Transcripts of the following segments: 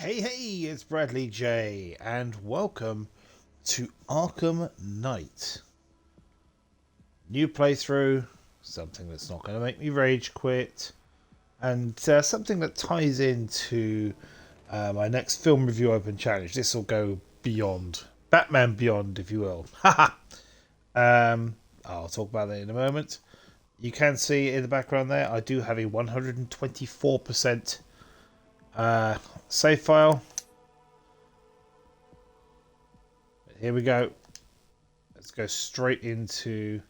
Hey, it's Bradley J, and welcome to Arkham Knight. New playthrough, something that's not going to make me rage quit, and something that ties into my next film review open challenge. This will go beyond, Batman Beyond, if you will. Haha! I'll talk about that in a moment. You can see in the background there, I do have a 124% save file. Here we go. Let's go straight into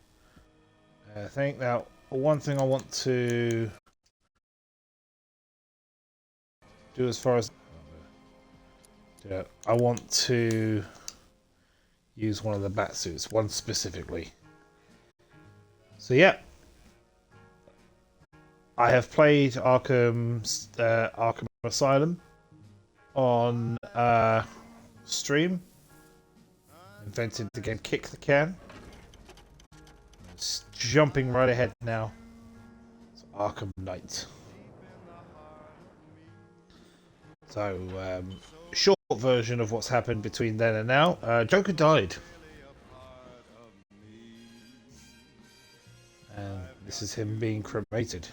thing. Now, one thing I want to do as far as I want to use one of the bat suits, one specifically. So yeah, I have played Arkham Asylum on stream. Invented the game Kick the Can. It's jumping right ahead now. It's Arkham Knight. So, short version of what's happened between then and now. Joker died. And this is him being cremated.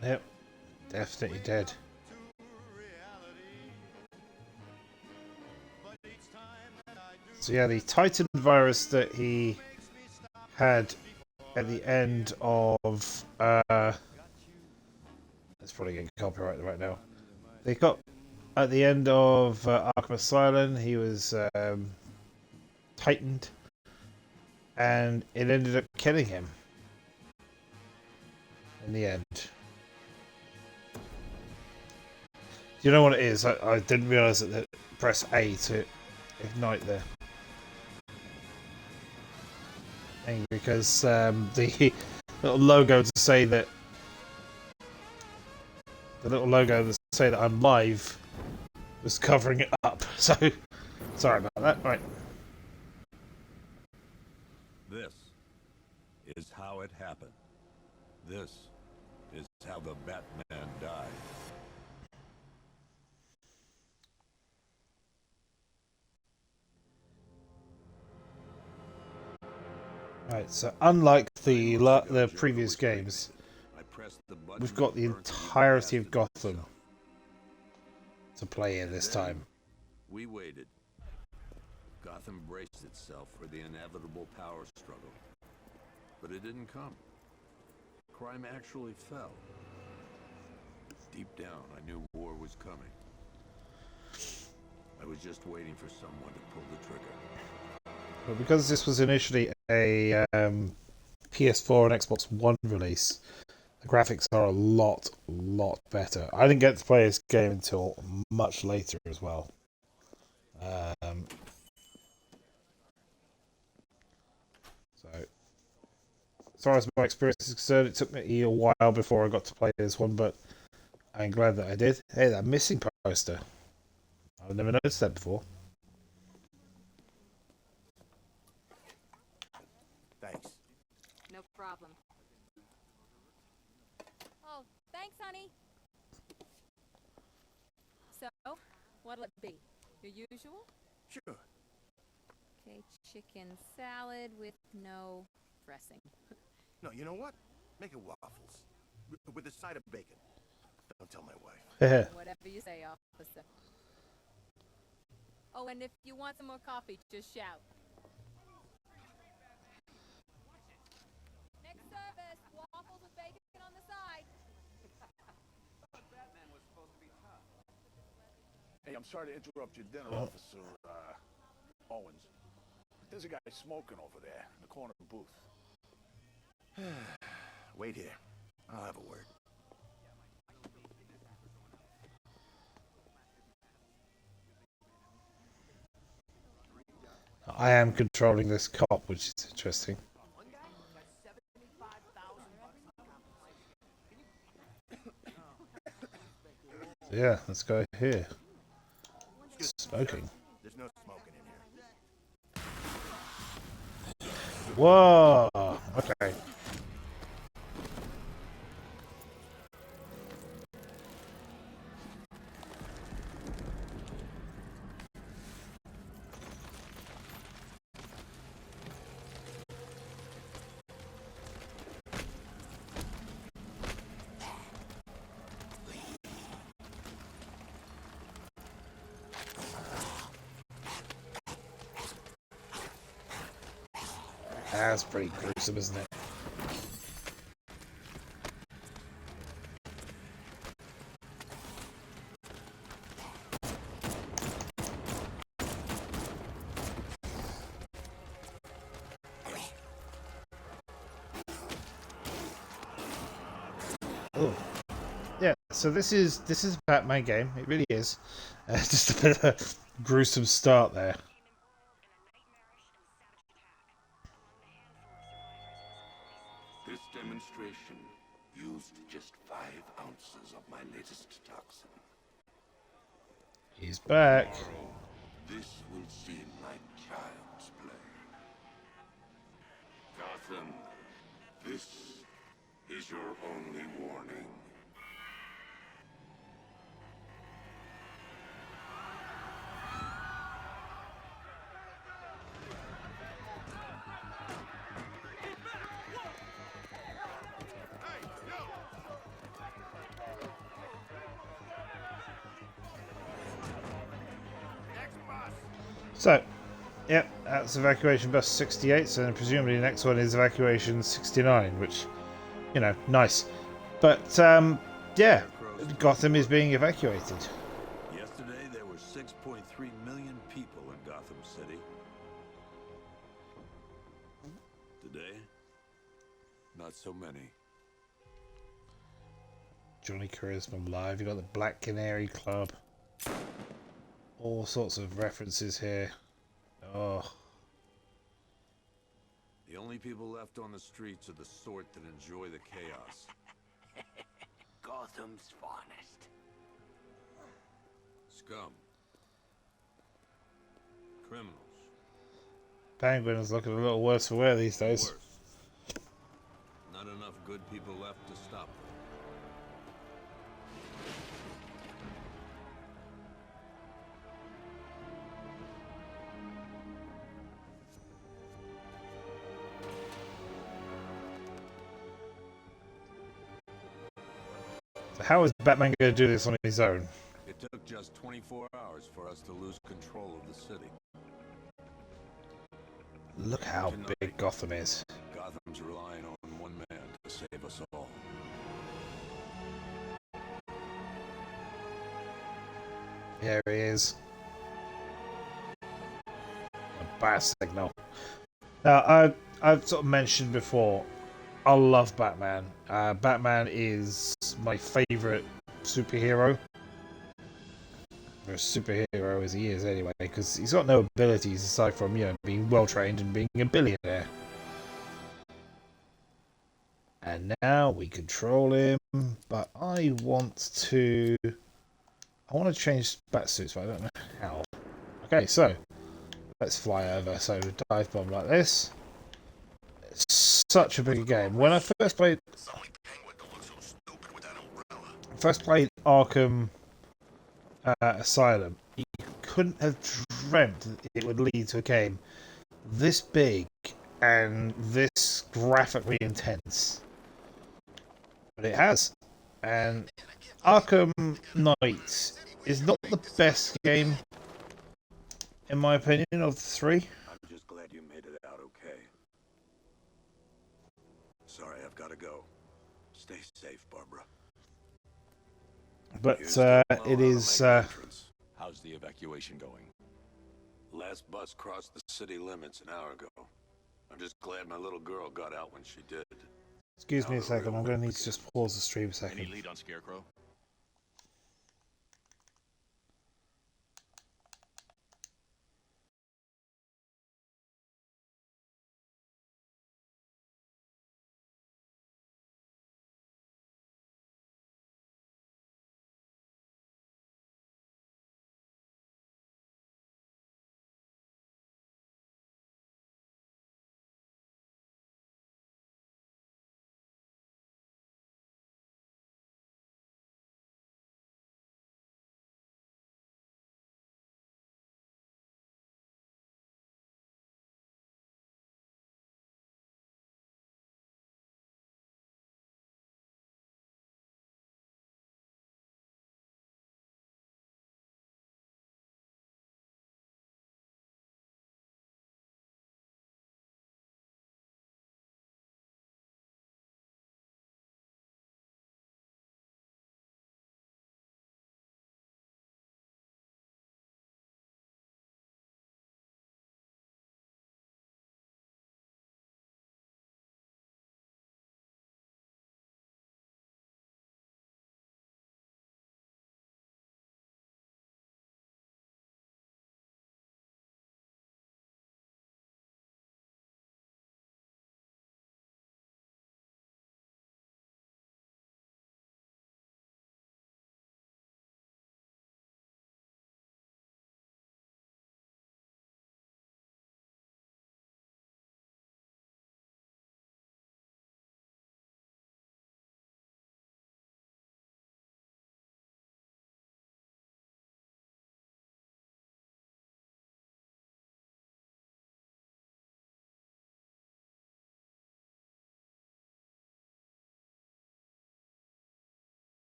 Yep, definitely dead. So yeah, the Titan virus that he had at the end of it's probably getting copyrighted right now. They got at the end of Arkham Asylum, he was tightened, and it ended up killing him in the end. Do you know what it is? I didn't realise that press A to ignite there. Because the little logo to say that I'm live was covering it up. So sorry about that. Right. This is how it happened. This is how the Batman died. Right, so unlike the previous games, we've got the entirety of Gotham to play in this time. We waited. Gotham braced itself for the inevitable power struggle. But it didn't come. Crime actually fell. Deep down, I knew war was coming. I was just waiting for someone to pull the trigger. But because this was initially a PS4 and Xbox One release, the graphics are a lot better. I didn't get to play this game until much later as well. So, as far as my experience is concerned, it took me a while before I got to play this one, but I'm glad that I did. Hey, that missing poster. I've never noticed that before. Thanks. No problem. Oh, thanks, honey. So, what'll it be? Your usual? Sure. Okay, chicken salad with no dressing. No, you know what? Make it waffles. With a side of bacon. Don't tell my wife. Whatever you say, officer. Oh, and if you want some more coffee, just shout. Next service, waffles with bacon on the side. Batman was supposed to be tough. Hey, I'm sorry to interrupt your dinner, Officer Owens. There's a guy smoking over there in the corner of the booth. Wait here. I'll have a word. I am controlling this cop, which is interesting. Yeah, let's go here. Smoking. There's no smoking in here. Whoa! Okay. That's pretty gruesome, isn't it? Oh, yeah. So this is a Batman game. It really is. Just a bit of a gruesome start there. This demonstration used just 5 ounces of my latest toxin. He's back. Tomorrow, this will seem like child's play. Gotham, this is your only warning. So, yep, that's evacuation bus 68. So then presumably the next one is evacuation 69, which, you know, nice. But yeah, Gotham is being evacuated. Yesterday there were 6.3 million people in Gotham City. Today, not so many. Johnny Charisma live. You got the Black Canary Club. All sorts of references here. Oh. The only people left on the streets are the sort that enjoy the chaos. Gotham's finest. Scum. Criminals. Penguin is looking a little worse for wear these days. Worse. Not enough good people left to stop them. So how is Batman going to do this on his own? It took just 24 hours for us to lose control of the city. Look how big Gotham is. Gotham's relying on one man to save us all. Here he is. A bat signal. Now, I've sort of mentioned before, I love Batman. Batman is my favourite superhero. Or superhero as he is anyway, because he's got no abilities aside from, you know, being well trained and being a billionaire. And now we control him, but I want to change Batsuits, but I don't know how. Okay, so let's fly over. So dive bomb like this. It's such a big game. When I first played Arkham Asylum, you couldn't have dreamt that it would lead to a game this big and this graphically intense. But it has. And Arkham Knight is not the best game, in my opinion, of the three. I'm just glad you made it out okay. Sorry, I've got to go. Stay safe, Barbara. But it is. How's the evacuation going? Last bus crossed the city limits an hour ago. I'm just glad my little girl got out when she did. Excuse me a second. I'm going to need to just pause the stream a second. Any lead on Scarecrow?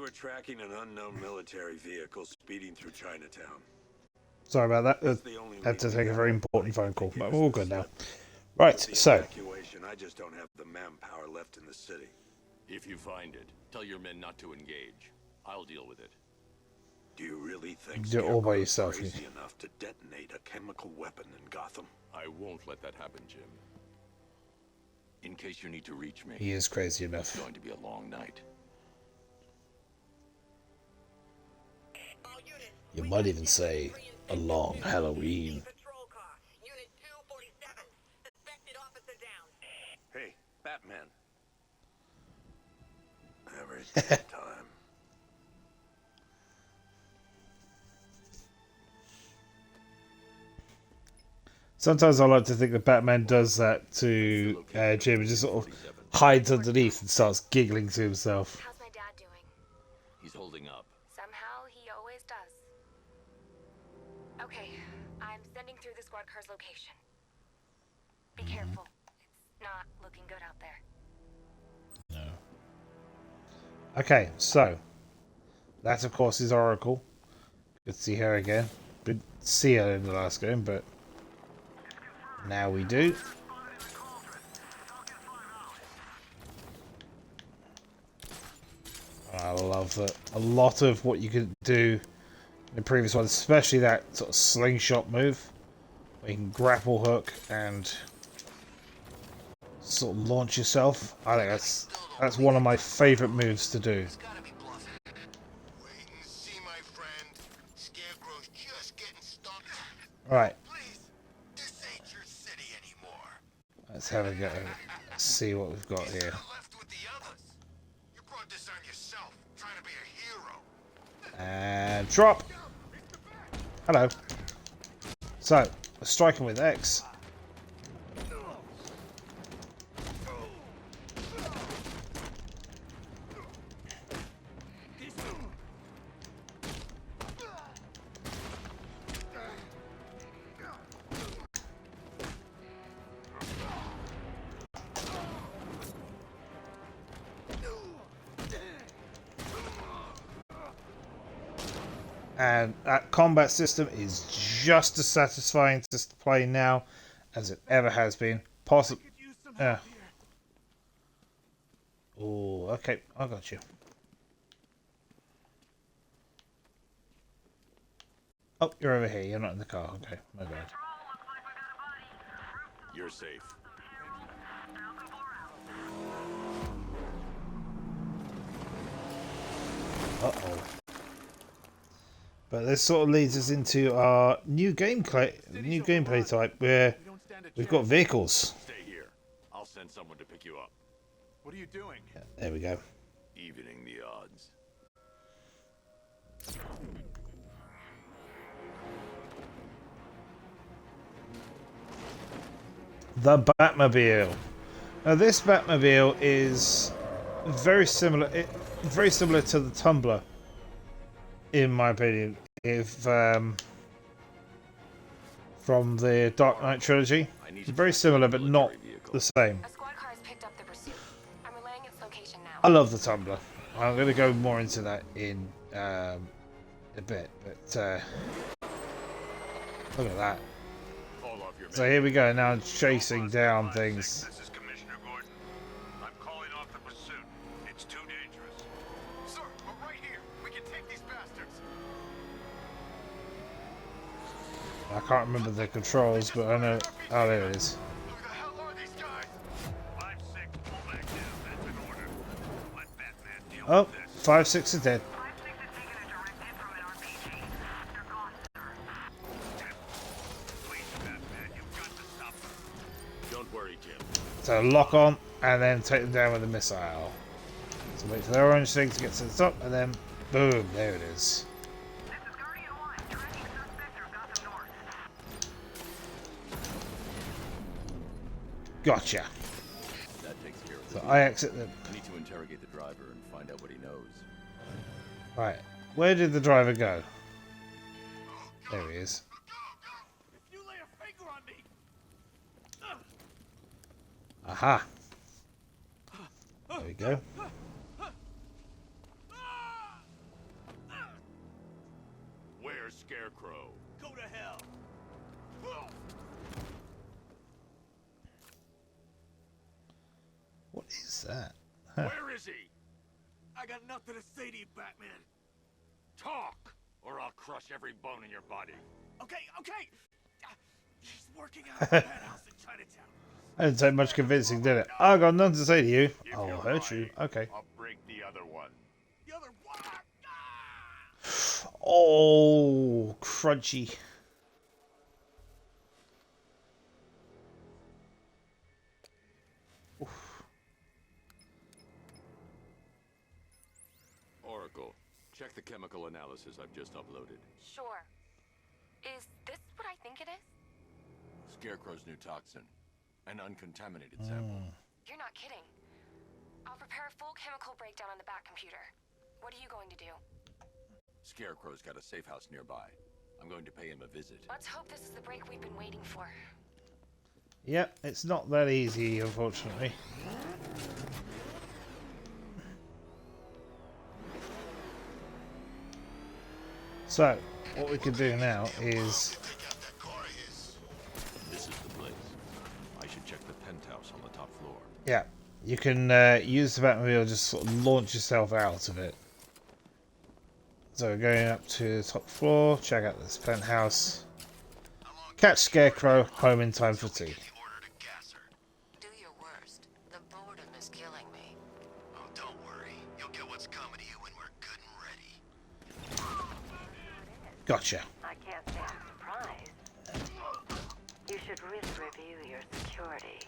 We're tracking an unknown military vehicle speeding through Chinatown. Sorry about that. That's the only Had to lead we take a got very on important Mike. phone call, They but gave we're all us the good now. slip. Right, With the so evacuation, I just don't have the manpower left in the city. If you find it, tell your men not to engage. I'll deal with it. Do you really think do it all by Scarecrow's yourself. crazy enough to detonate a chemical weapon in Gotham? I won't let that happen, Jim. In case you need to reach me, He is crazy it's enough. going to be a long night. You might even say a long Halloween. Hey, Batman. Every damn time. Sometimes I like to think that Batman does that to Jim, and just sort of hides underneath and starts giggling to himself. How's my dad doing? He's holding up. Somehow he always does. Okay, I'm sending through the squad car's location. Be careful. It's not looking good out there. No. Okay, so that of course is Oracle. Good to see her again. Didn't see her in the last game, but now we do. I love that. A lot of what you could do in the previous one, especially that sort of slingshot move, where you can grapple hook and sort of launch yourself. I think that's one of my favourite moves to do. Wait and see, my friend. Scarecrow's just getting started. Right, Please, this ain't your city anymore. let's have a go. See what we've got here. Left with the others. You brought this on yourself, trying to be a hero. And drop. Hello. So, we're striking with X. And that combat system is just as satisfying to play now as it ever has been. Possibly. Oh, okay. I got you. Oh, you're over here. You're not in the car. Okay, my bad. You're safe. Uh-oh. But this sort of leads us into our new gameplay type where we've got vehicles. Stay here. I'll send someone to pick you up. What are you doing? There we go. Evening the odds. The Batmobile. Now this Batmobile is very similar to the Tumbler, in my opinion. If from the Dark Knight trilogy, it's very similar but not the same. A squad car has picked up the pursuit. I'm relaying its location now. I love the Tumbler. I'm going to go more into that in a bit, but look at that. Call off your So here we go, now chasing down things. This is Commissioner Gordon. I'm calling off the pursuit. It's too dangerous. Sir, we're right here. We can take these bastards. I can't remember the controls, but I know. Oh, there it is. Who the hell are these guys? 5-6, pull back down. That's an order. Let Batman deal Oh, with this. 5-6 are dead. Please, Batman, you've got to stop them. Don't worry, Jim. So lock on and then take them down with a missile. So wait for the orange thing to get to the top and then boom, there it is. Gotcha. That takes care of So it. I exit the. I need to interrogate the driver and find out what he knows. Right. Where did the driver go? There he is. If you lay a finger on me! Aha. There we go. Where's Scarecrow? Go to hell. What is that? Where is he? I got nothing to say to you, Batman. Talk, or I'll crush every bone in your body. Okay. He's working out of that house in Chinatown. That didn't take much convincing, did it? I got nothing to say to you. If I'll you're hurt you. right, Okay. I'll break the other one. The other one. Oh, crunchy. Oracle, check the chemical analysis I've just uploaded. Sure. Is this what I think it is? Scarecrow's new toxin. An uncontaminated sample. You're not kidding. I'll prepare a full chemical breakdown on the Bat computer. What are you going to do? Scarecrow's got a safe house nearby. I'm going to pay him a visit. Let's hope this is the break we've been waiting for. Yep, it's not that easy, unfortunately. So, what we can do now is... This is the place. I should check the penthouse on the top floor. Yeah, you can use the Batmobile, just sort of launch yourself out of it. So going up to the top floor, check out this penthouse. Catch Scarecrow, home in time for tea. Do your worst. The boredom is killing me. Oh, don't worry. You'll get what's coming to you when we're good and ready. Gotcha. I can't say I'm surprised. You should really review your security.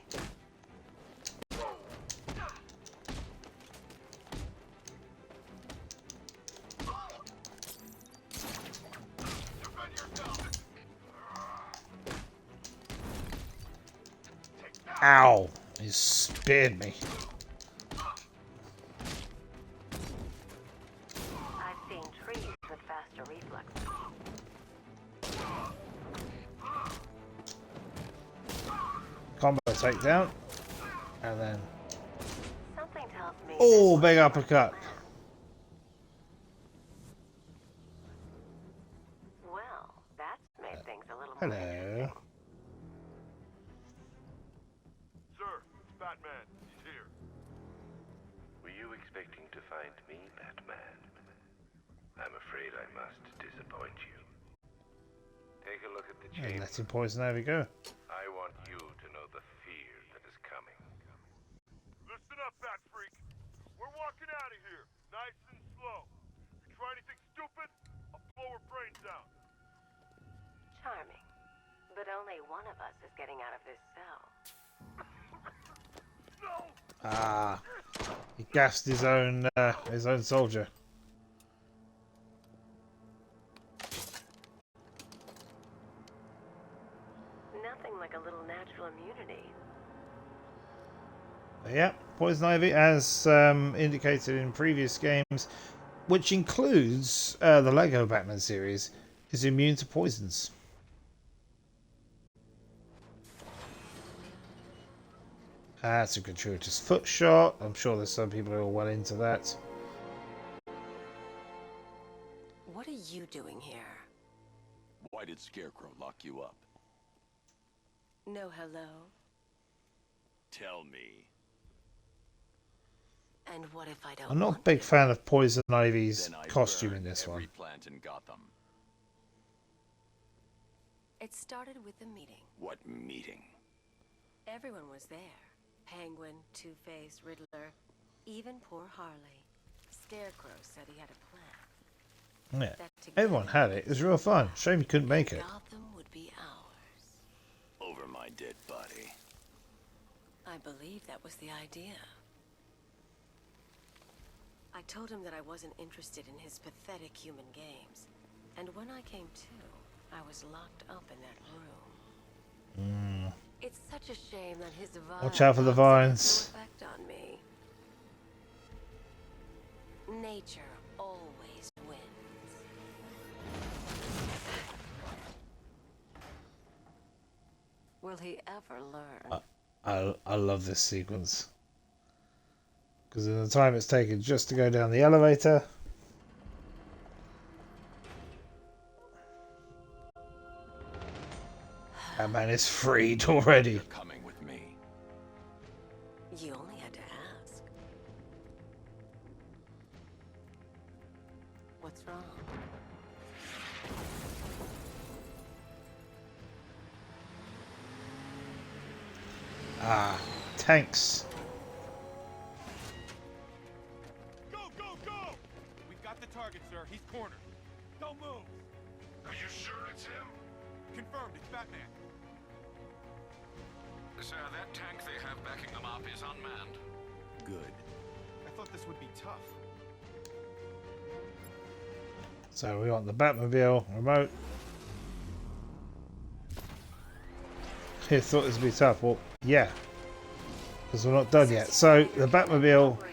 Ow! He speared me. I've seen trees with faster reflexes. Combo takedown. And then... Something tells me... Oh, big uppercut. Well, that's made things a little more Hello. interesting. Sir, it's Batman. He's here. Were you expecting to find me, Batman? I'm afraid I must disappoint you. Take a look at the And chamber. let him poison. There we go. I want you to know the fear that is coming. Listen up, Bat Freak. We're walking out of here, nice and slow. You try anything stupid, I'll blow her brains out. Charming. But only one of us is getting out of this cell. No! Ah, he gassed his own soldier. Nothing like a little natural immunity. Yeah, poison ivy, as indicated in previous games, which includes the Lego Batman series, is immune to poisons. That's a gratuitous foot shot. I'm sure there's some people who are well into that. What are you doing here? Why did Scarecrow lock you up? No hello? Tell me. And what if I don't I'm not a want big to? fan of Poison Ivy's Then I costume in burn this every one. plant in Gotham. It started with a meeting. What meeting? Everyone was there. Penguin, Two-Face, Riddler, even poor Harley. Scarecrow said he had a plan. Yeah, That everyone together had it. It was real fun. Shame you couldn't make it. Gotham would be ours. Over my dead body. I believe that was the idea. I told him that I wasn't interested in his pathetic human games. And when I came to, I was locked up in that room. It's such a shame that his Watch out for the vines. effect on me. Nature always wins. Will he ever learn? I love this sequence. Because in the time it's taken just to go down the elevator. Batman is freed already. You're coming with me. You only had to ask. What's wrong? Ah, tanks. Go, go, go! We've got the target, sir. He's cornered. Don't move! Are you sure it's him? Confirmed, it's Batman. Sir, that tank they have backing them up is unmanned. Good. I thought this would be tough. So we want the Batmobile remote. You thought this would be tough. Well, yeah. Because we're not done yet. So the Batmobile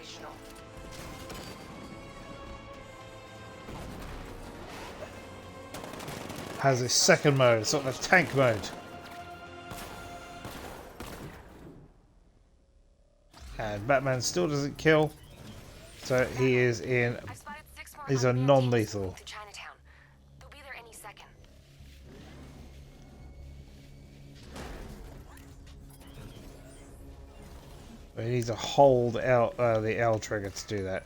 has a second mode, sort of a tank mode. And Batman still doesn't kill. So he is in. I've spotted 6 more These are unmanned non-lethal. teams to Chinatown. They'll be there any second. We need to hold the L trigger to do that.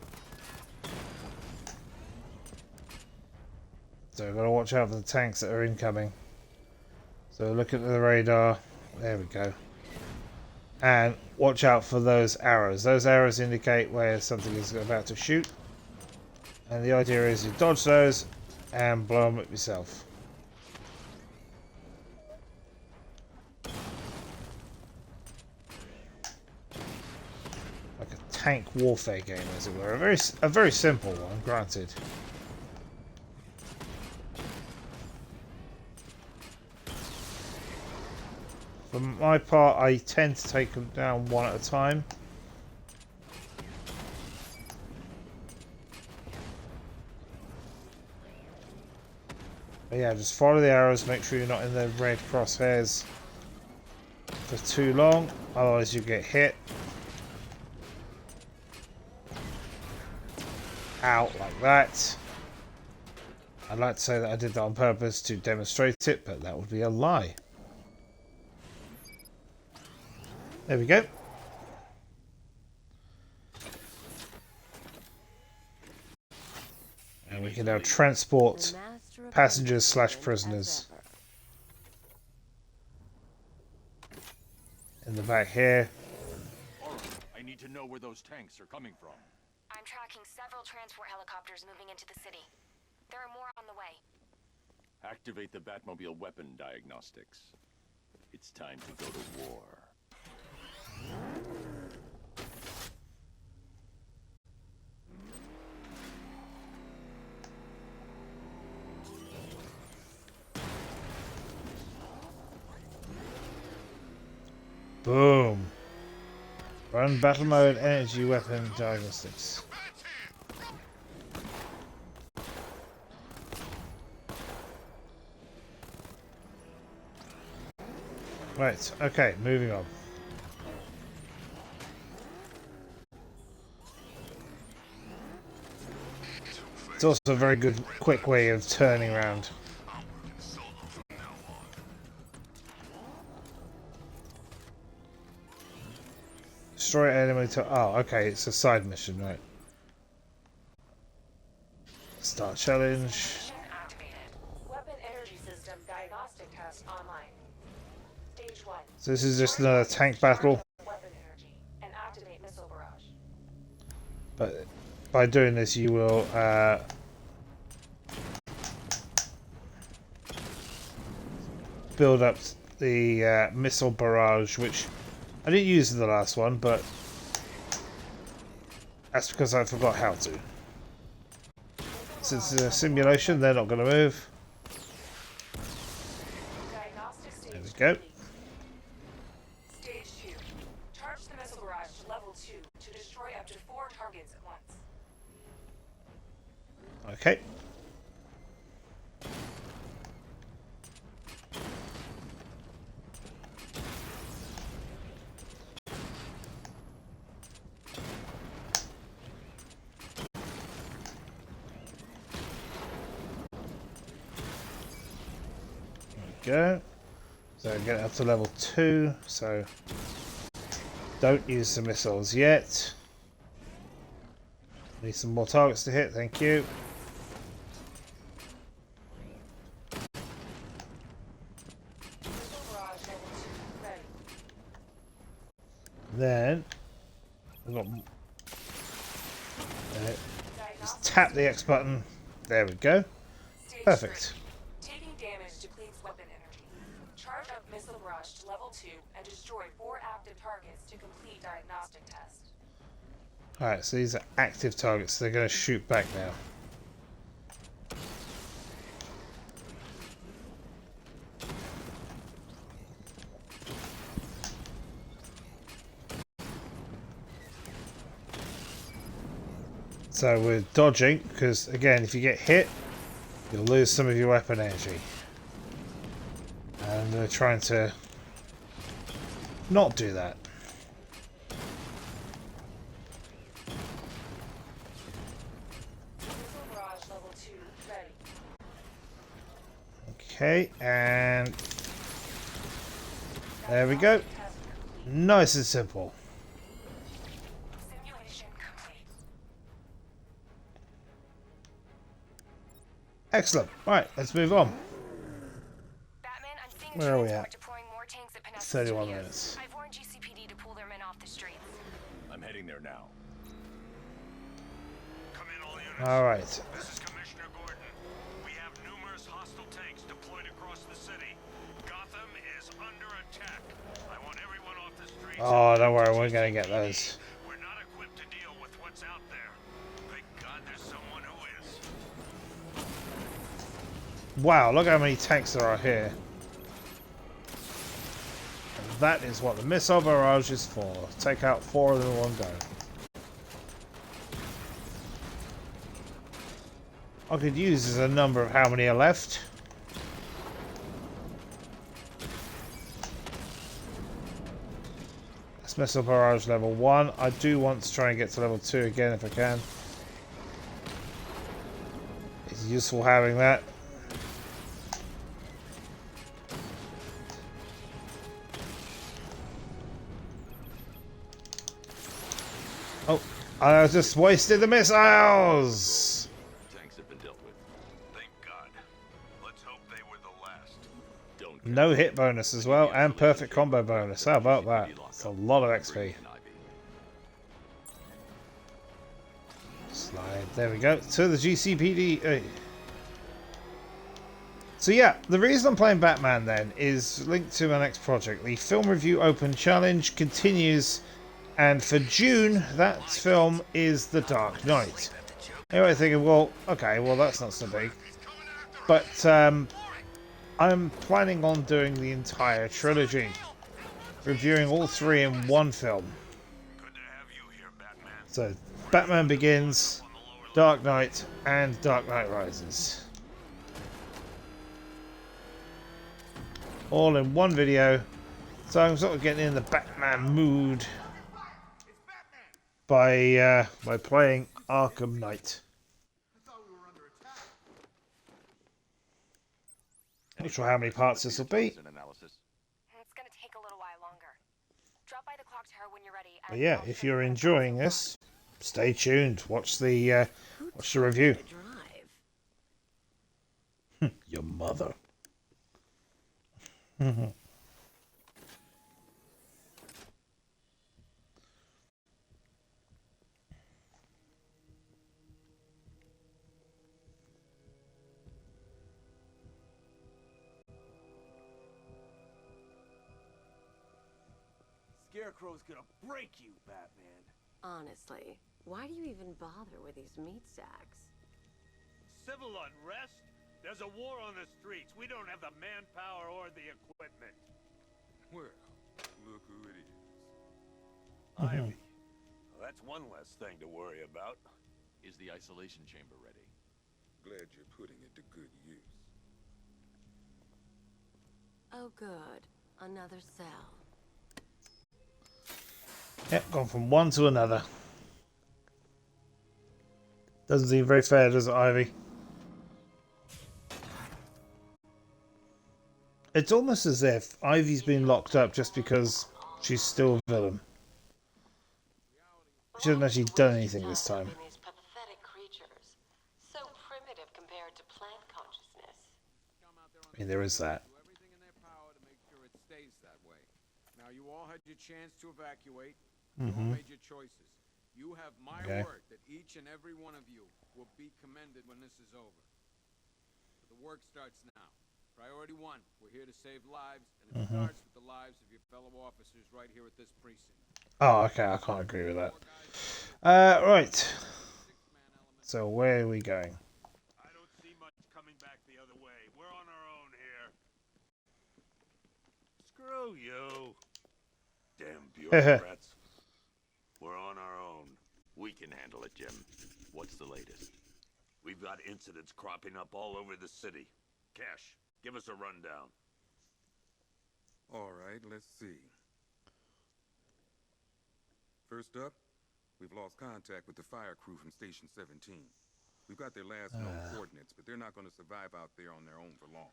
So we've got to watch out for the tanks that are incoming. So look at the radar. There we go. And watch out for those arrows. Those arrows indicate where something is about to shoot. And the idea is you dodge those and blow them up yourself. Like a tank warfare game, as it were. A very simple one, granted. For my part, I tend to take them down one at a time. But yeah, just follow the arrows, make sure you're not in the red crosshairs for too long, otherwise you get hit. Out like that. I'd like to say that I did that on purpose to demonstrate it, but that would be a lie. There we go. And we can now transport passengers / prisoners in the back here. All right, I need to know where those tanks are coming from. I'm tracking several transport helicopters moving into the city. There are more on the way. Activate the Batmobile weapon diagnostics. It's time to go to war. Boom. Run battle mode energy weapon diagnostics. Right, okay, moving on. It's also a very good, quick way of turning around. Destroy enemy to... Oh, okay, it's a side mission, right. Start challenge. Mission activated. Weapon energy system diagnostic test online. Stage 1. So this is just another tank battle. Weapon energy and activate missile barrage. But by doing this, you will build up the missile barrage, which I didn't use in the last one, but that's because I forgot how to. Since it's a simulation, they're not going to move. There we go. Stage 2. Charge the missile barrage to level 2 to destroy up to 4 targets at once. Okay. Go. So get up to level 2, so don't use the missiles yet. Need some more targets to hit, thank you. Then we've got just tap the X button. There we go. Perfect. Taking damage depletes weapon energy. Charge up missile barrage to level 2 and destroy 4 active targets to complete diagnostic test. Alright, so these are active targets. They're going to shoot back now. So we're dodging, because again, if you get hit, you'll lose some of your weapon energy. And we're trying to not do that. Okay, and there we go. Nice and simple. Excellent. Right, let's move on. Batman, I'm seeing Where are we at? deploying more tanks at Panessa 31 Studios. minutes. I've warned GCPD to pull their men off the streets. I'm heading there now. Come in, all units. All right. This is Commissioner Gordon. We have numerous hostile tanks deployed across the city. Gotham is under attack. I want everyone off the streets. Oh, don't worry, we're going to get those. We're not equipped to deal with what's out there. Thank God there's someone who is. Wow, look how many tanks there are here. And that is what the missile barrage is for. Take out 4 of them in one go. I could use as a number of how many are left. That's missile barrage level 1. I do want to try and get to level 2 again if I can. It's useful having that. Oh, I just wasted the missiles! Tanks have been dealt with. Thank God. Let's hope they were the last. Don't No hit bonus as well, and perfect combo bonus. How about that? It's a lot of XP. Slide, there we go. To the GCPD. So yeah, the reason I'm playing Batman then is linked to my next project. The Film Review Open Challenge continues, and for June, that film is The Dark Knight. Anyway, thinking, well, okay, well that's not so big. But I'm planning on doing the entire trilogy, reviewing all 3 in one film. So, Batman Begins, Dark Knight, and Dark Knight Rises. All in one video. So I'm sort of getting in the Batman mood by playing Arkham Knight. Not sure how many parts this will be. It's gonna take a little while longer. Drop by the clock tower when you're ready. But yeah, if you're enjoying this, stay tuned. Watch the review. Your mother. Scarecrow's gonna break you, Batman. Honestly, why do you even bother with these meat sacks? Civil unrest? There's a war on the streets. We don't have the manpower or the equipment. Well, look who it is. Ivy. Well, that's one less thing to worry about. Is the isolation chamber ready? Glad you're putting it to good use. Oh good, another cell. Yep, gone from one to another. Doesn't seem very fair, does it, Ivy? It's almost as if Ivy's been locked up just because she's still a villain. She hasn't actually done anything this time. These pathetic creatures, so primitive compared to plant consciousness. I mean, there is that. Do everything in their power to make sure it stays that way. Now, you all had your chance to evacuate. You all made your choices. You have my word that each and every one of you will be commended when this is over. But the work starts now. Priority 1, we're here to save lives, and it starts with the lives of your fellow officers right here at this precinct. Oh, okay, I can't agree with that. Right. So, where are we going? I don't see much coming back the other way. We're on our own here. Screw you. Damn bureaucrats. We're on our own. We can handle it, Jim. What's the latest? We've got incidents cropping up all over the city. Cash, give us a rundown. All right, let's see. First up, we've lost contact with the fire crew from Station 17. We've got their last known coordinates, but they're not going to survive out there on their own for long.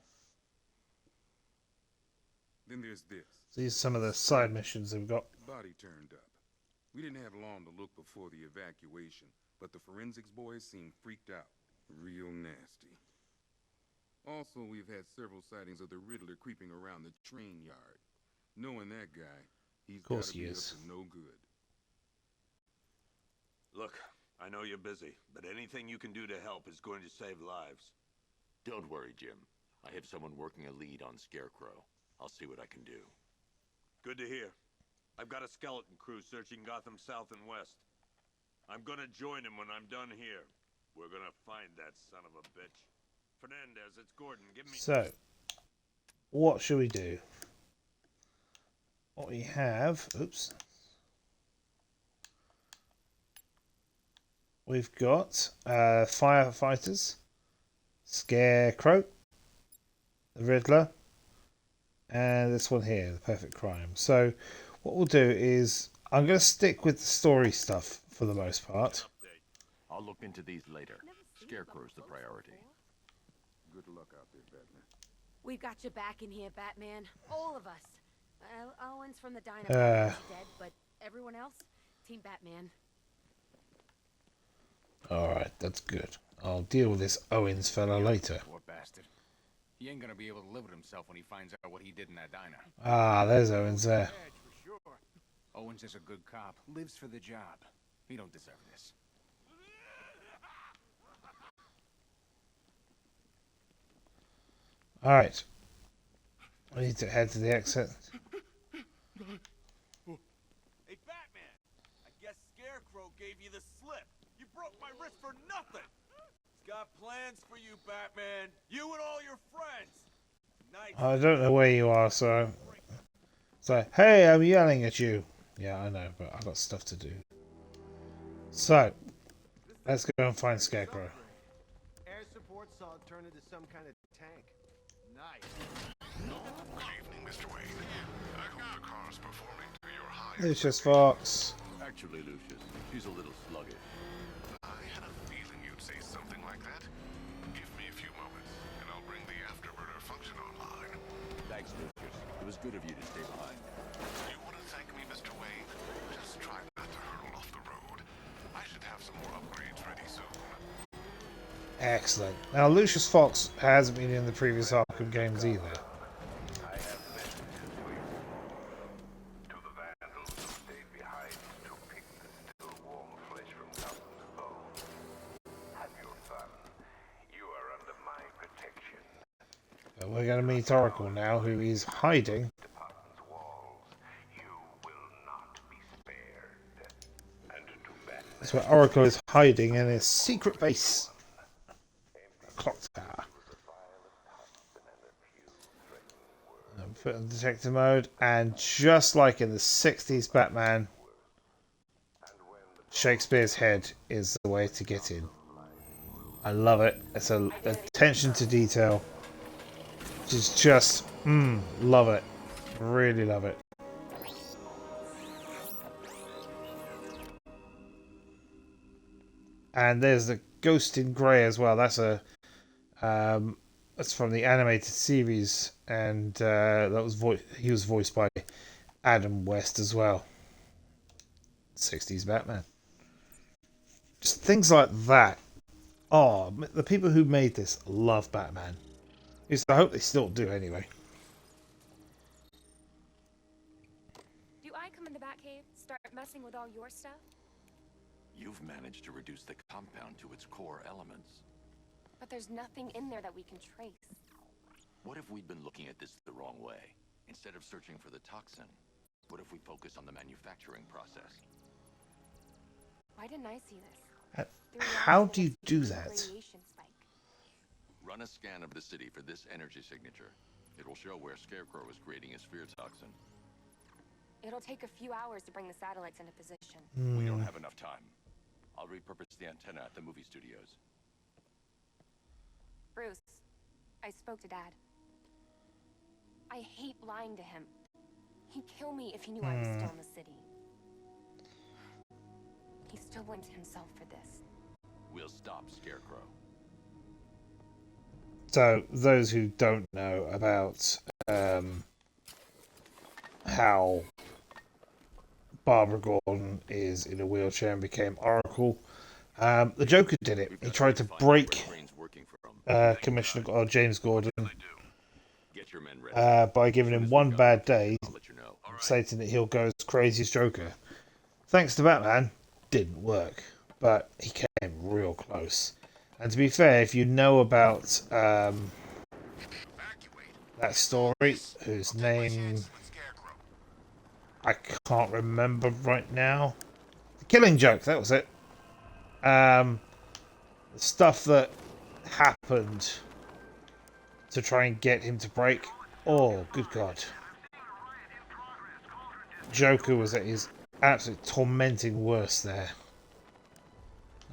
Then there's this. These are some of the side missions that we've got. Body turned up. We didn't have long to look before the evacuation, but the forensics boys seemed freaked out. Real nasty. Also, we've had several sightings of the Riddler creeping around the train yard. Knowing that guy, he's got to be up to no good. Look, I know you're busy, but anything you can do to help is going to save lives. Don't worry, Jim. I have someone working a lead on Scarecrow. I'll see what I can do. Good to hear. I've got a skeleton crew searching Gotham South and West. I'm gonna join him when I'm done here. We're gonna find that son of a bitch. Fernandez, it's Gordon. Give me... So, what should we do? What we have... Oops. We've got firefighters, Scarecrow, the Riddler, and this one here, the Perfect Crime. So what we'll do is I'm going to stick with the story stuff for the most part. I'll look into these later. Scarecrow's the priority. Good luck out there, Batman. We've got your back in here, Batman. All of us. Owens from the Dynamo is dead, but everyone else, Team Batman. Alright, that's good. I'll deal with this Owens fella later. Poor bastard. He ain't gonna be able to live with himself when he finds out what he did in that diner. Ah, there's Owens there. Owens is a good cop. Lives for the job. He don't deserve this. Alright. I need to head to the exit. Hey, Batman! I guess Scarecrow gave you the slip. You broke my wrist for nothing! He's got plans for you, Batman. You and all your friends. Nice. I don't know where you are, so... So, hey, I'm yelling at you. Yeah, I know, but I've got stuff to do. So, let's go and find Scarecrow. Air support saw it turn into some kind of tank. Nice. Good evening, Mr. Wayne. I've got a car's performing to your high... Lucius Fox. Actually, Lucius, she's a little sluggish. I had a feeling you'd say something like that. Give me a few moments, and I'll bring the afterburner function online. Thanks, Lucius. It was good of you to stay behind. You want to thank me, Mr. Wayne? Just try not to hurtle off the road. I should have some more upgrades ready soon. Excellent. Now, Lucius Fox hasn't been in the previous Arkham games either. I have messages for you. To the vandals who stayed behind to pick the still warm flesh from Gotham's bones. Have your fun. You are under my protection. But we're going to meet Oracle now, who is hiding. Department's walls. You will not be spared. And to Batman. That's where Oracle is hiding in his secret base. Clock tower. Put in detective mode, and just like in the 60s Batman, Shakespeare's head is the way to get in. I love it. It's a attention to detail. Just love it. Really love it. And there's the Ghost in Grey as well. That's a That's from the animated series, and he was voiced by Adam West as well. 60s Batman. Just things like that. Oh, the people who made this love Batman. At least I hope they still do anyway. Do I come in the Batcave, start messing with all your stuff? You've managed to reduce the compound to its core elements. But there's nothing in there that we can trace. What if we'd been looking at this the wrong way? Instead of searching for the toxin, what if we focus on the manufacturing process? Why didn't I see this? How do you do that? Run a scan of the city for this energy signature. It will show where Scarecrow is creating his fear toxin. It'll take a few hours to bring the satellites into position. We don't have enough time. I'll repurpose the antenna at the movie studios. Bruce, I spoke to Dad. I hate lying to him. He'd kill me if he knew I was still in the city. He still blames himself for this. We'll stop Scarecrow. So, those who don't know about how Barbara Gordon is in a wheelchair and became Oracle, the Joker did it. He tried to break Commissioner James Gordon by giving him one bad day, stating that he'll go as crazy as Joker. Thanks to Batman, didn't work, but he came real close. And to be fair, if you know about that story, whose name I can't remember right now, The Killing Joke, that was it. The stuff that happened to try and get him to break. Oh, good God. Joker was at his absolute tormenting worst there.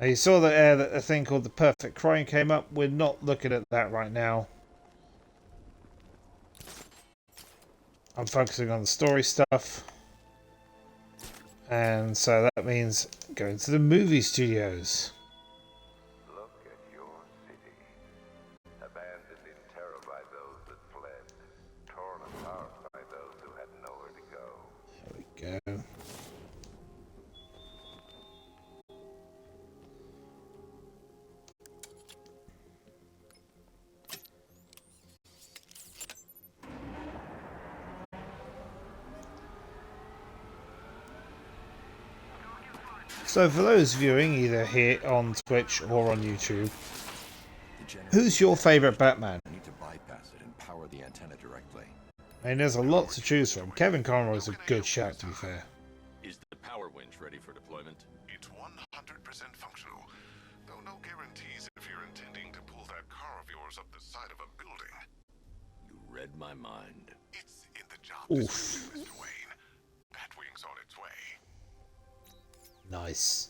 Now you saw that a thing called the Perfect Crime came up. We're not looking at that right now. I'm focusing on the story stuff. And so that means going to the movie studios. Look at your city. Abandoned in terror by those that fled. Torn apart by those who had nowhere to go. There we go. So for those viewing either here on Twitch or on YouTube, who's your favourite Batman? I need to bypass it and power the antenna directly. I mean, there's a lot to choose from. Kevin Conroy's a good shout, to be fair. Is the power winch ready for deployment? It's 100% functional, though no guarantees if you're intending to pull that car of yours up the side of a building. You read my mind. It's in the job Oof. description, Mr. Wayne. Batwing's on its way. Nice.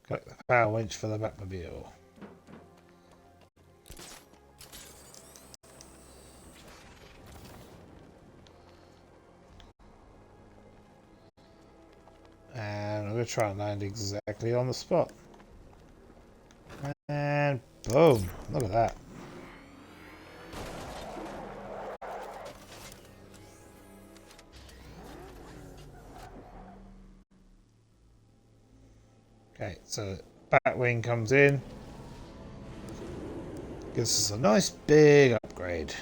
Collect the power winch for the Batmobile. And I'm going to try and land exactly on the spot. And boom. Look at that. Okay, so Batwing comes in. Gives us a nice big upgrade.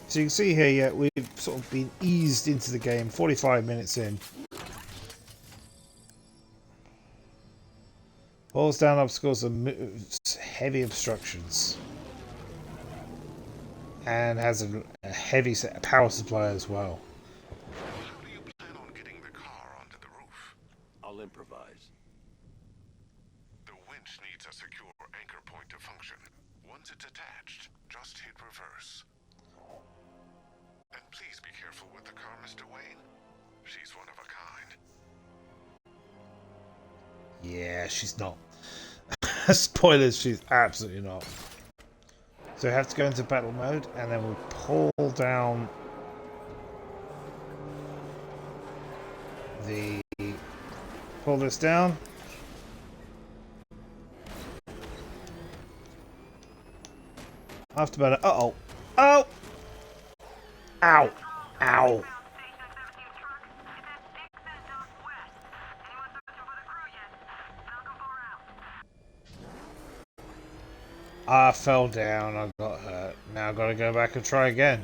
So you can see here, yeah, we've sort of been eased into the game, 45 minutes in. Pulls down obstacles and moves heavy obstructions. And has a heavy set of power supply as well. How do you plan on getting the car onto the roof? I'll improvise. The winch needs a secure anchor point to function. Once it's attached, just hit reverse. And please be careful with the car, Mr. Wayne. She's one of a kind. Yeah, she's not. Spoilers, she's absolutely not. So we have to go into battle mode, and then we'll pull down the pull this down. Afterburner. Uh-oh. Oh! Ow! Ow! I fell down. I got hurt. Now I've got to go back and try again.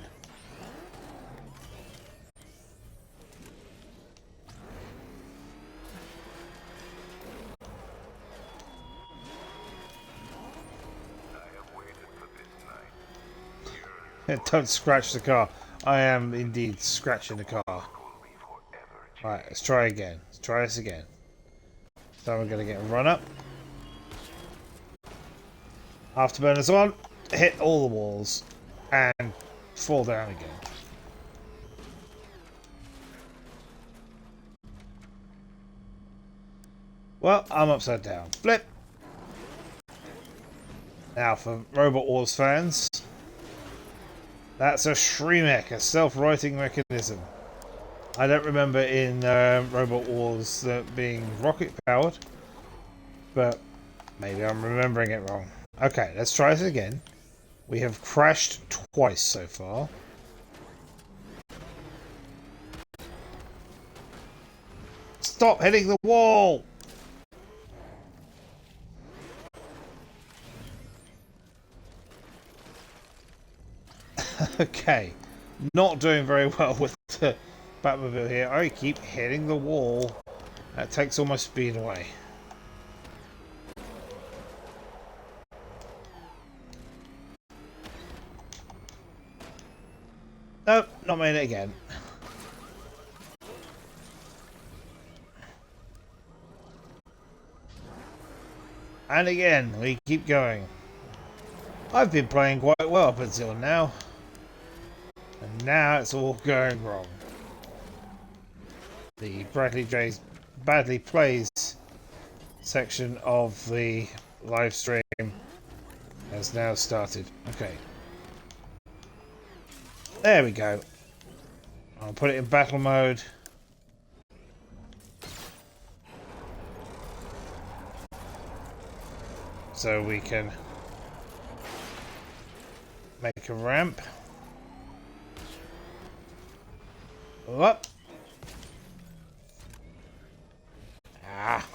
Don't scratch the car. I am indeed scratching the car. Alright, let's try again. Let's try this again. So we're going to get a run up. Afterburners on. Hit all the walls. And fall down again. Well, I'm upside down. Flip! Now for Robot Wars fans. That's a Shreemec, a self-righting mechanism. I don't remember in Robot Wars being rocket-powered, but maybe I'm remembering it wrong. Okay, let's try this again. We have crashed twice so far. Stop hitting the wall! Okay, not doing very well with the Batmobile here. I keep hitting the wall. That takes all my speed away. Nope, not made it again. And again, we keep going. I've been playing quite well up until now. And now it's all going wrong. The Bradley J's Badly Plays section of the live stream has now started. Okay. There we go. I'll put it in battle mode. So we can make a ramp. Up. Ah.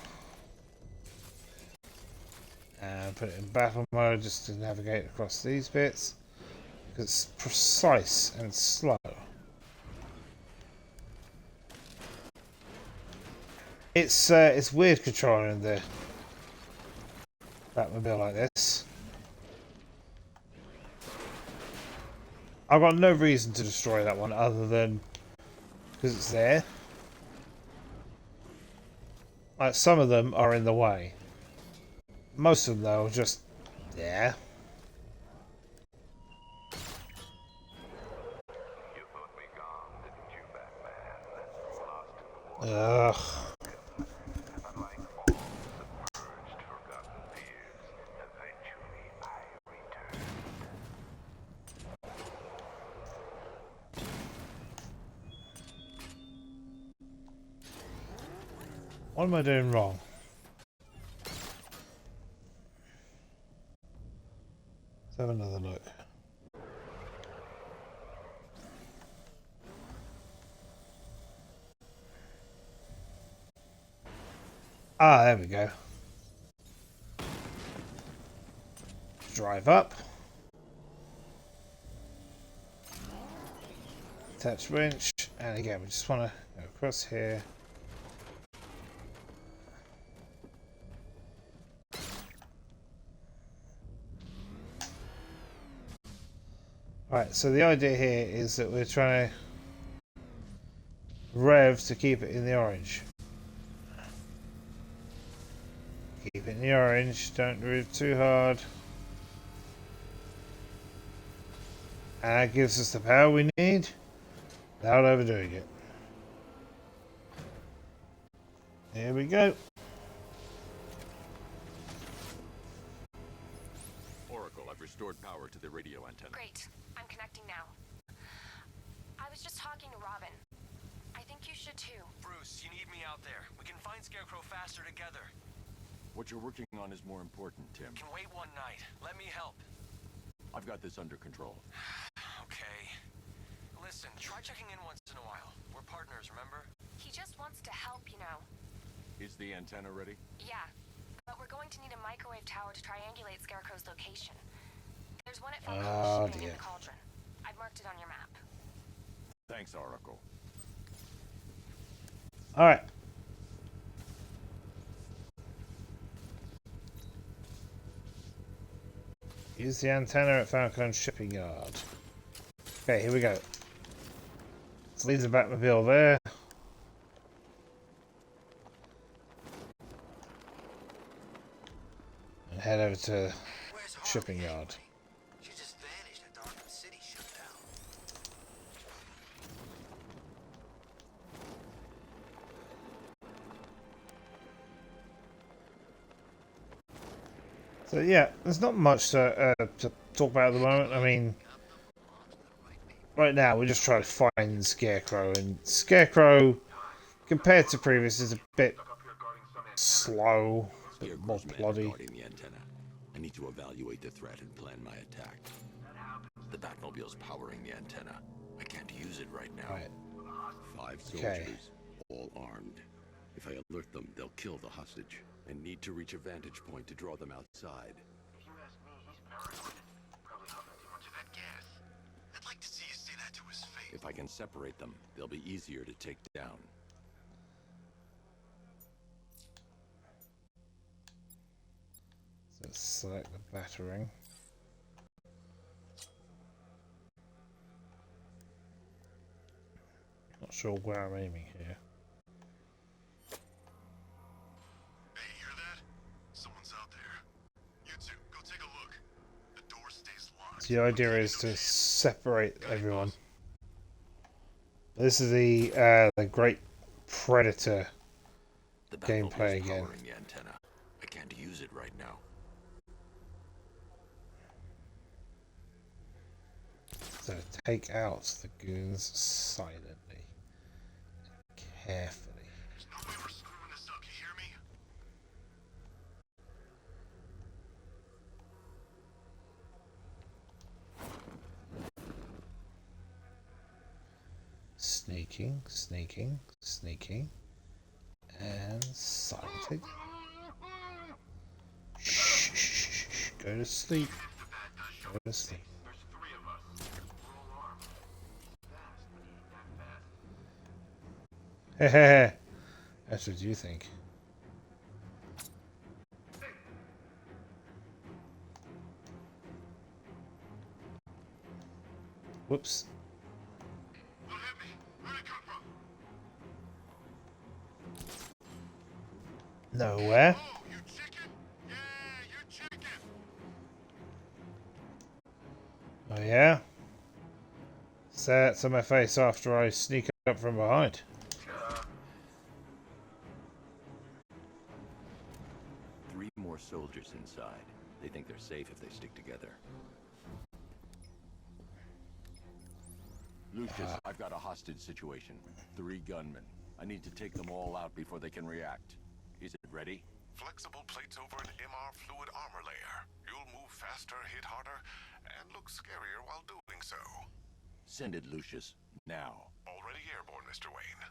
And put it in battle mode just to navigate across these bits. Because it's precise and slow. It's weird controlling the Batmobile like this. I've got no reason to destroy that one other than because it's there. Like, some of them are in the way. Most of them, though, are just there. Ugh. What am I doing wrong? Let's have another look. Ah, there we go. Drive up. Attach winch. And again, we just want to go across here. Right, so the idea here is that we're trying to rev to keep it in the orange. Keep it in the orange, don't rev too hard. And that gives us the power we need without overdoing it. Here we go. Oracle, I've restored power to the radio antenna. Great. I'm connecting now. I was just talking to Robin. I think you should too. Bruce, you need me out there. We can find Scarecrow faster together. What you're working on is more important, Tim. Can wait one night. Let me help. I've got this under control. Okay. Listen, try checking in once in a while. We're partners, remember? He just wants to help, you know. Is the antenna ready? Yeah, but we're going to need a microwave tower to triangulate Scarecrow's location. There's one at Falcon's shipping in the Cauldron. I've marked it on your map. Thanks, Oracle. Alright. Use the antenna at Falcon's shipping yard. Okay, here we go. Let's leave the Batmobile there. And head over to shipping yard. She just vanished after Arkham City shut down. So yeah, there's not much to talk about at the moment. I mean, right now we're just trying to find Scarecrow, and Scarecrow, compared to previous, is a bit slow, a bit more ploddy. The antenna. I need to evaluate the threat and plan my attack. The Batmobile's powering the antenna. I can't use it right now. Right. 5 soldiers, all armed. If I alert them, they'll kill the hostage. I need to reach a vantage point to draw them outside. If you ask me, he's paranoid. Probably huffing too much of that gas. I'd like to see you say that to his face. If I can separate them, they'll be easier to take down. So select the battering. Not sure where I'm aiming here. Hey, hear that? Someone's out there. You two, go take a look. The door stays locked. So the idea is to separate everyone. This is the Great Predator gameplay again. The antenna. I can't use it right now. So take out the goons silently, carefully. There's no way we're screwing this up, you hear me? Sneaking, sneaking, sneaking, and silencing. Shh, shh, shh, shh. Go to sleep. Go to sleep. There's 3 of us. We're all armed. Fast, but he ain't that fast. Hehehe. That's what you think. Whoops. Don't hit me. Where'd it come from? Nowhere. Oh, you chicken? Yeah, you chicken. Oh yeah? Say that to my face after I sneak up from behind. Three more soldiers inside. They think they're safe if they stick together. Lucius, I've got a hostage situation. 3 gunmen. I need to take them all out before they can react. Is it ready? Flexible plates over an MR fluid armor layer. You'll move faster, hit harder, and look scarier while doing so. Send it, Lucius. Now. Already airborne, Mr. Wayne.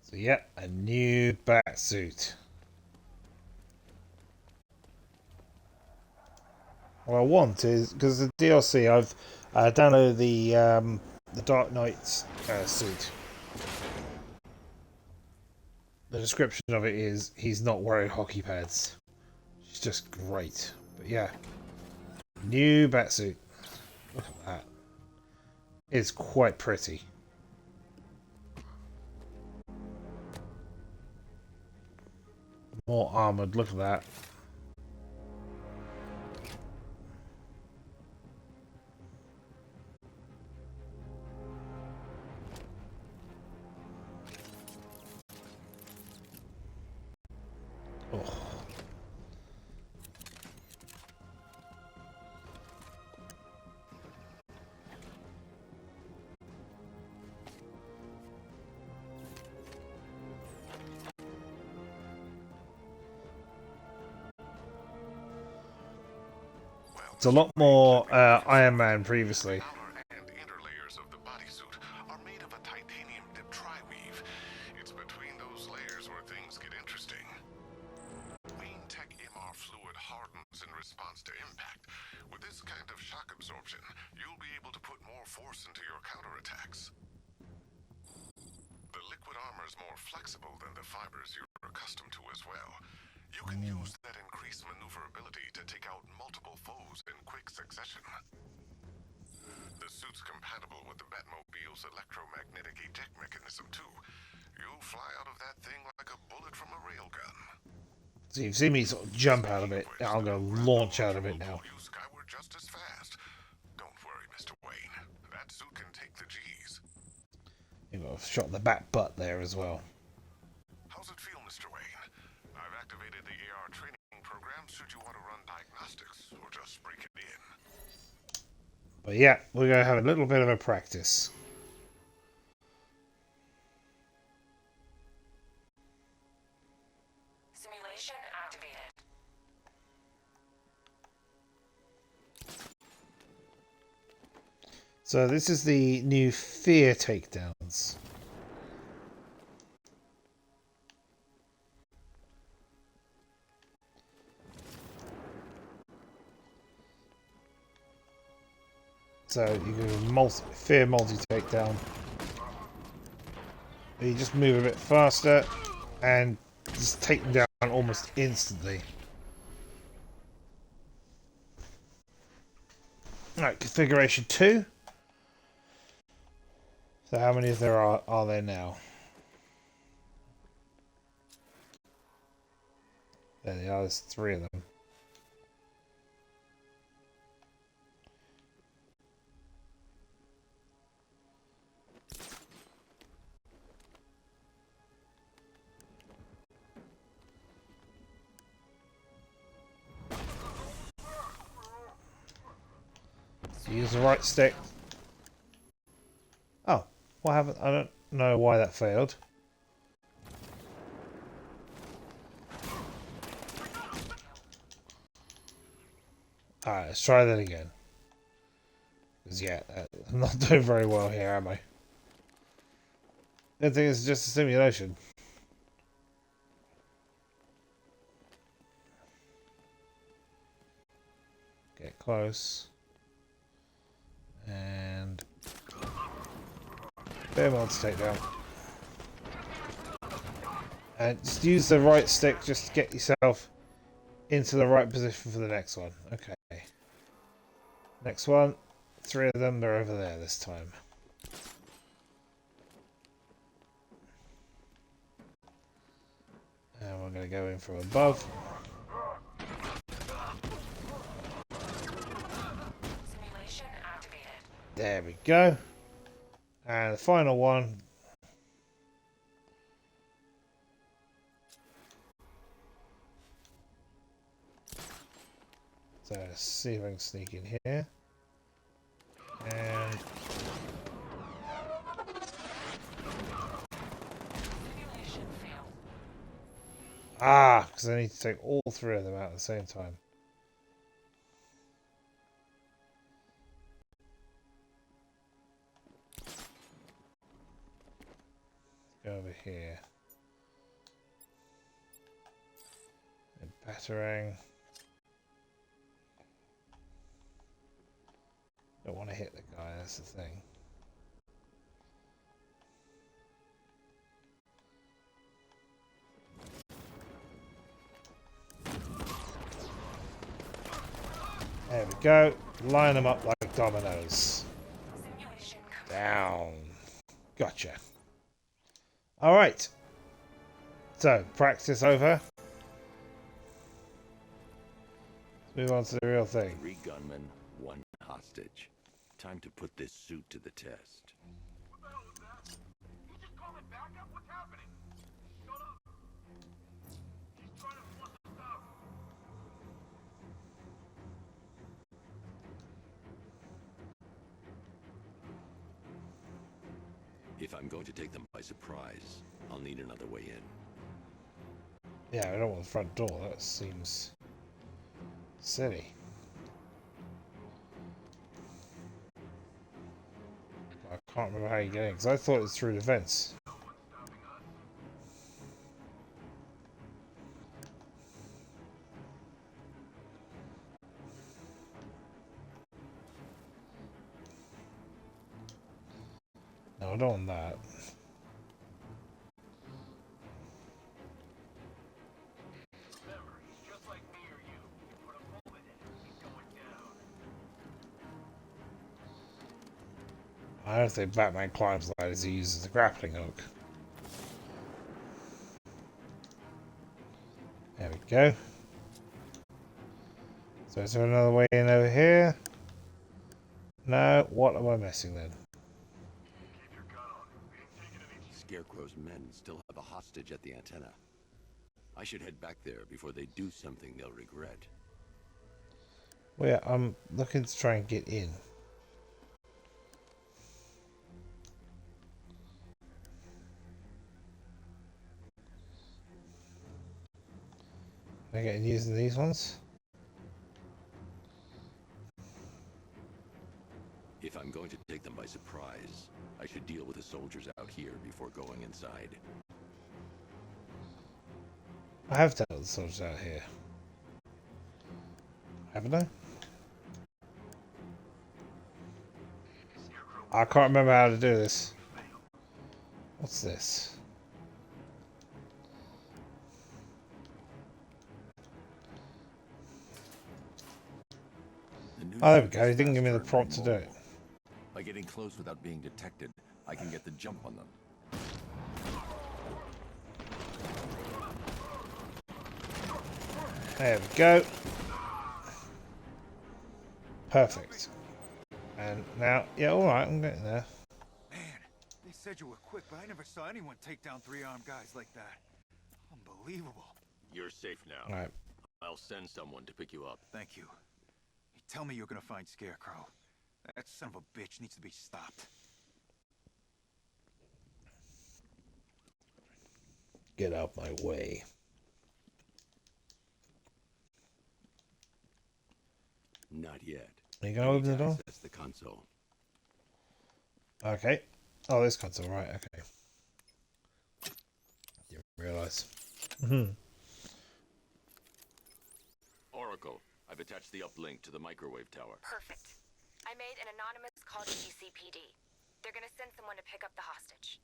So yeah, a new bat suit. What I want is, because the DLC, I've downloaded the Dark Knight suit. The description of it is he's not wearing hockey pads. It's just great. But yeah, new batsuit. Look at that. It's quite pretty. More armored. Look at that. It's a lot more Iron Man previously. And inner layers of the bodysuit are made of a titanium dip tri-weave. It's between those layers where things get interesting. Wayne Tech MR fluid hardens in response to impact. With this kind of shock absorption, you'll be able to put more force into your counterattacks. The liquid armor is more flexible than the fibers you're accustomed to as well. You can use that increased maneuverability to take out multiple foes in quick succession. The suit's compatible with the Batmobile's electromagnetic eject mechanism too. You'll fly out of that thing like a bullet from a railgun. So you've seen me sort of jump out of it. I'm going to launch out of it now. You skyward just as fast. Don't worry, Mr. Wayne. That suit can take the G's. You got a shot in the back butt there as well. How's it feel, Mr. Wayne? I've activated the AR training program should you want to run diagnostics or just break it in. But yeah, we're going to have a little bit of a practice. Simulation activated. So this is the new fear takedowns. So you can fear multi-takedown. You just move a bit faster and just take them down almost instantly. Alright, configuration 2. So how many of there are there now? There they are, there's 3 of them. Use the right stick. Oh, what happened? I don't know why that failed. Alright, let's try that again. Because yeah, I'm not doing very well here, am I? I think it's just a simulation. Get close. And fair mod to take down. And just use the right stick just to get yourself into the right position for the next one. Okay. Next one. 3 of them, they're over there this time. And we're going to go in from above. Simulation activated. There we go. And the final one. So let's see if I can sneak in here. And Simulation failed. because I need to take all 3 of them out at the same time. Go over here. And batarang. Don't want to hit the guy, that's the thing. There we go. Line them up like dominoes. Down. Gotcha. Alright. So, practice over. Let's move on to the real thing. 3 gunmen, 1 hostage. Time to put this suit to the test. What the hell was that? You just calling backup? What's happening? Shut up! He's trying to force us out. If I'm going to take them by surprise, I'll need another way in. Yeah, I don't want the front door. That seems silly. Can't remember how you get in, because I thought it was through the vents. No, I don't want that. I don't think Batman climbs ladders, he uses a grappling hook. There we go. So is there another way in over here? No, what am I missing then? Scarecrow's men still have a hostage at the antenna. I should head back there before they do something they'll regret. Well, yeah, I'm looking to try and get in. Am I getting using these ones? If I'm going to take them by surprise, I should deal with the soldiers out here before going inside. I have dealt with the soldiers out here. Haven't I? I can't remember how to do this. What's this? Oh, there we go. He didn't give me the prompt to do it. By getting close without being detected, I can get the jump on them. There we go. Perfect. And now, yeah, alright, I'm getting there. Man, they said you were quick, but I never saw anyone take down three-armed guys like that. Unbelievable. You're safe now. Alright. I'll send someone to pick you up. Thank you. You tell me you're gonna find Scarecrow. That son of a bitch needs to be stopped. Get out my way. Not yet. Are you gonna open the door? That's the console. Okay. Oh, this console, right, okay. Didn't realise. Oracle, I've attached the uplink to the microwave tower. Perfect. I made an anonymous call to GCPD. They're gonna send someone to pick up the hostage.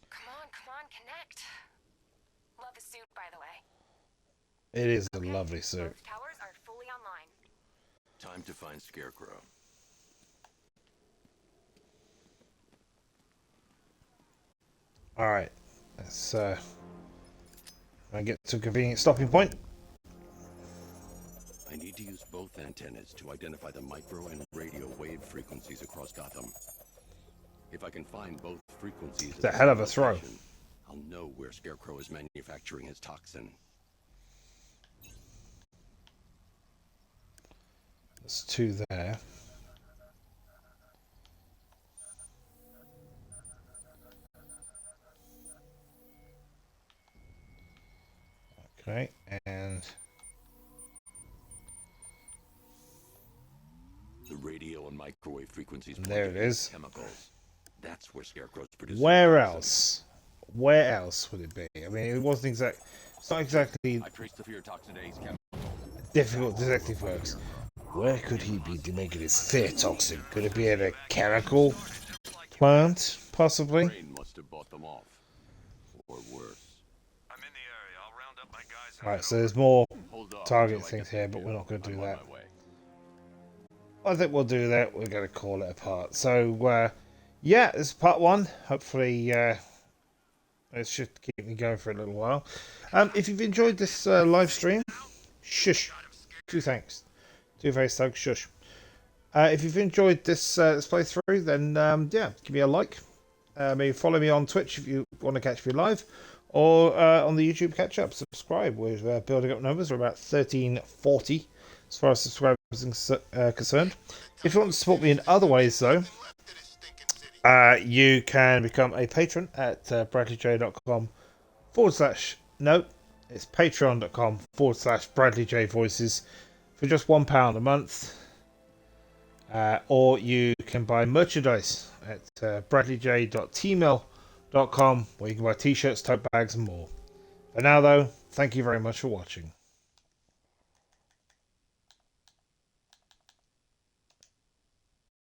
Come on, connect. Love the suit, by the way. It is a lovely suit. Both towers are fully online. Time to find Scarecrow. Alright. Let's get to a convenient stopping point. I need to use both antennas to identify the micro and radio wave frequencies across Gotham. If I can find both frequencies, It's a hell of a throw. I'll know where Scarecrow is manufacturing his toxin. There's two there. Okay, and the radio and microwave frequencies. There it is. Chemicals. That's where Scarecrow's producing. Where else? Where else would it be? I mean, it wasn't exact. It's not exactly I traced the fear toxin to Ace Chemical. difficult detective works. Where could he be making his fear toxin? Could it be at a chemical plant, possibly? Brain must have bought them off, or worse. I'm in the area. I'll round up my guys. Right, so there's more Hold up target until I things get here, the but we're not going to do I'm on that. my way. I think we'll do that. We're going to call it a part. So, yeah, this is part one. Hopefully, it should keep me going for a little while. If you've enjoyed this live stream, shush. Two thanks. Two very thugs, shush. If you've enjoyed this playthrough, then yeah, give me a like. Maybe follow me on Twitch if you want to catch me live, or on the YouTube catch up. Subscribe. We're building up numbers. We're about 1340 as far as subscribers are concerned. If you want to support me in other ways, though, you can become a patron at bradleyj.com/. No, it's patreon.com/BradleyJVoices for just £1 a month. or you can buy merchandise at bradleyj.tmail.com, where you can buy t-shirts, tote bags, and more. For now, though, thank you very much for watching.